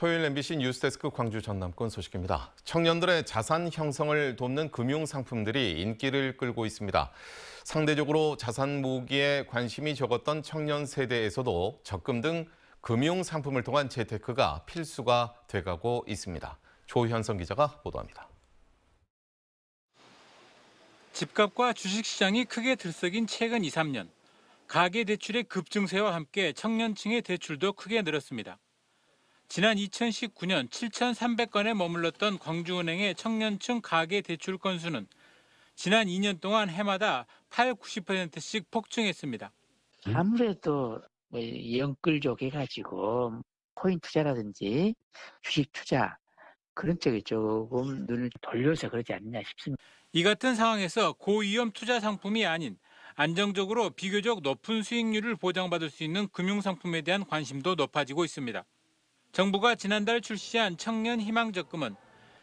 토요일 MBC 뉴스데스크 광주 전남권 소식입니다. 청년들의 자산 형성을 돕는 금융 상품들이 인기를 끌고 있습니다. 상대적으로 자산 모으기에 관심이 적었던 청년 세대에서도 적금 등 금융 상품을 통한 재테크가 필수가 돼가고 있습니다. 조현성 기자가 보도합니다. 집값과 주식시장이 크게 들썩인 최근 2, 3년. 가계대출의 급증세와 함께 청년층의 대출도 크게 늘었습니다. 지난 2019년 7,300건에 머물렀던 광주은행의 청년층 가계대출 건수는 지난 2년 동안 해마다 8, 90%씩 폭증했습니다. 아무래도 영끌족 해가지고 코인 투자라든지 주식 투자 그런 쪽에 조금 눈을 돌려서 그러지 않냐 싶습니다. 이 같은 상황에서 고위험 투자 상품이 아닌 안정적으로 비교적 높은 수익률을 보장받을 수 있는 금융상품에 대한 관심도 높아지고 있습니다. 정부가 지난달 출시한 청년 희망적금은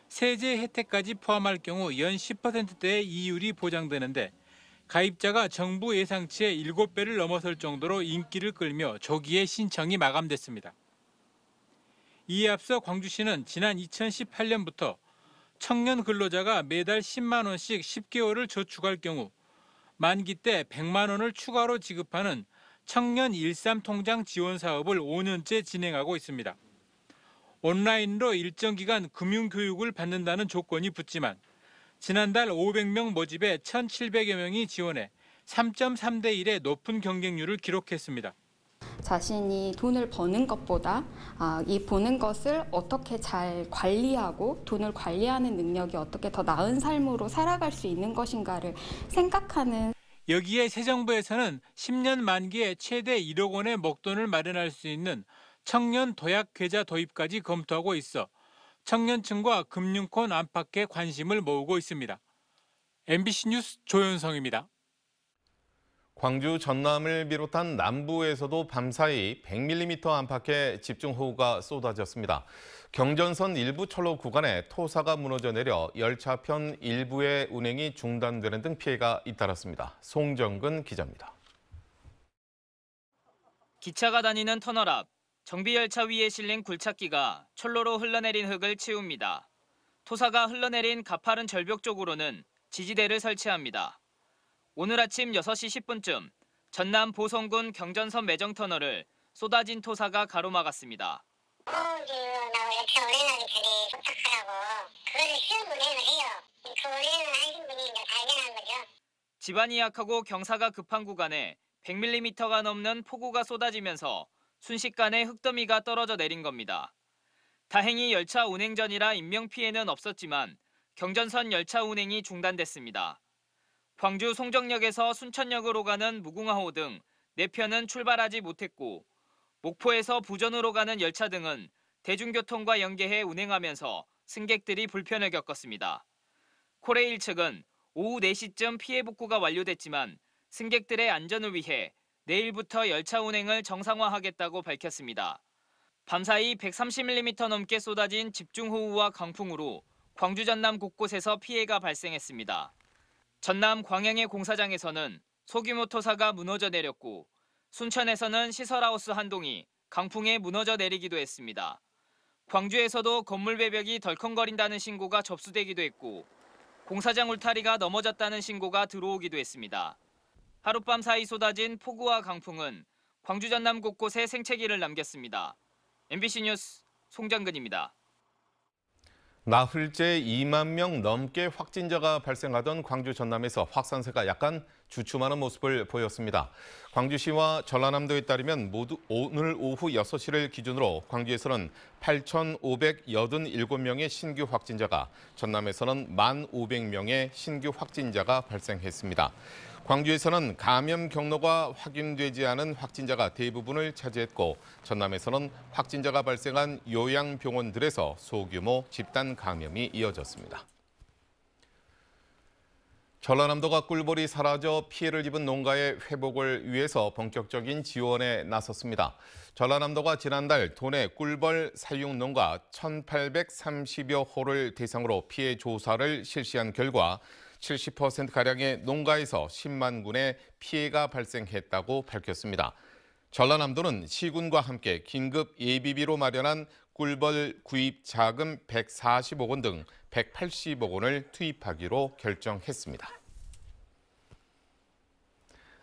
세제 혜택까지 포함할 경우 연 10%대의 이율이 보장되는데 가입자가 정부 예상치의 7배를 넘어설 정도로 인기를 끌며 조기에 신청이 마감됐습니다. 이에 앞서 광주시는 지난 2018년부터 청년 근로자가 매달 10만 원씩 10개월을 저축할 경우 만기 때 100만 원을 추가로 지급하는 청년 13통장 지원 사업을 5년째 진행하고 있습니다. 온라인으로 일정 기간 금융교육을 받는다는 조건이 붙지만 지난달 500명 모집에 1,700여 명이 지원해 3.3대 1의 높은 경쟁률을 기록했습니다. 자신이 돈을 버는 것보다 이 버는 것을 어떻게 잘 관리하고 돈을 관리하는 능력이 어떻게 더 나은 삶으로 살아갈 수 있는 것인가를 생각하는. 여기에 새 정부에서는 10년 만기에 최대 1억 원의 목돈을 마련할 수 있는 청년 도약 계좌 도입까지 검토하고 있어 청년층과 금융권 안팎에 관심을 모으고 있습니다. MBC 뉴스 조현성입니다. 광주 전남을 비롯한 남부에서도 밤사이 100mm 안팎의 집중호우가 쏟아졌습니다. 경전선 일부 철로 구간에 토사가 무너져 내려 열차편 일부의 운행이 중단되는 등 피해가 잇따랐습니다. 송정근 기자입니다. 기차가 다니는 터널 앞 정비열차 위에 실린 굴착기가 철로로 흘러내린 흙을 치웁니다. 토사가 흘러내린 가파른 절벽 쪽으로는 지지대를 설치합니다. 오늘 아침 6시 10분쯤 전남 보성군 경전선 매정터널을 쏟아진 토사가 가로막았습니다. 나와 열차 운행하기 전에 도착하라고 그거를 시험 운행을 해요. 그 운행을 하신 분이 이제 발견한 거죠. 집안이 약하고 경사가 급한 구간에 100mm가 넘는 폭우가 쏟아지면서 순식간에 흙더미가 떨어져 내린 겁니다. 다행히 열차 운행 전이라 인명피해는 없었지만 경전선 열차 운행이 중단됐습니다. 광주 송정역에서 순천역으로 가는 무궁화호 등 4편은 출발하지 못했고 목포에서 부전으로 가는 열차 등은 대중교통과 연계해 운행하면서 승객들이 불편을 겪었습니다. 코레일 측은 오후 4시쯤 피해 복구가 완료됐지만 승객들의 안전을 위해 내일부터 열차 운행을 정상화하겠다고 밝혔습니다. 밤사이 130mm 넘게 쏟아진 집중호우와 강풍으로 광주 전남 곳곳에서 피해가 발생했습니다. 전남 광양의 공사장에서는 소규모 토사가 무너져 내렸고 순천에서는 시설하우스 한 동이 강풍에 무너져 내리기도 했습니다. 광주에서도 건물 외벽이 덜컹거린다는 신고가 접수되기도 했고 공사장 울타리가 넘어졌다는 신고가 들어오기도 했습니다. 하룻밤 사이 쏟아진 폭우와 강풍은 광주 전남 곳곳에 생채기를 남겼습니다. MBC 뉴스 송정근입니다. 나흘째 2만 명 넘게 확진자가 발생하던 광주 전남에서 확산세가 약간 주춤하는 모습을 보였습니다. 광주시와 전라남도에 따르면 모두 오늘 오후 6시를 기준으로 광주에서는 8,587명의 신규 확진자가, 전남에서는 1,500명의 신규 확진자가 발생했습니다. 광주에서는 감염 경로가 확인되지 않은 확진자가 대부분을 차지했고 전남에서는 확진자가 발생한 요양병원들에서 소규모 집단 감염이 이어졌습니다. 전라남도가 꿀벌이 사라져 피해를 입은 농가의 회복을 위해서 본격적인 지원에 나섰습니다. 전라남도가 지난달 도내 꿀벌 사육 농가 1,830여 호를 대상으로 피해 조사를 실시한 결과 70%가량의 농가에서 10만 군의 피해가 발생했다고 밝혔습니다. 전라남도는 시군과 함께 긴급 예비비로 마련한 꿀벌 구입 자금 140억 원 등 180억 원을 투입하기로 결정했습니다.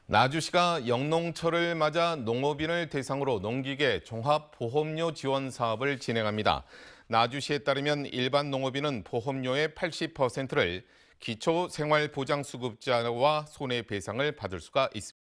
나주시가 영농철을 맞아 농업인을 대상으로 농기계 종합보험료 지원 사업을 진행합니다. 나주시에 따르면 일반 농업인은 보험료의 80%를 기초생활보장수급자와 손해배상을 받을 수가 있습니다.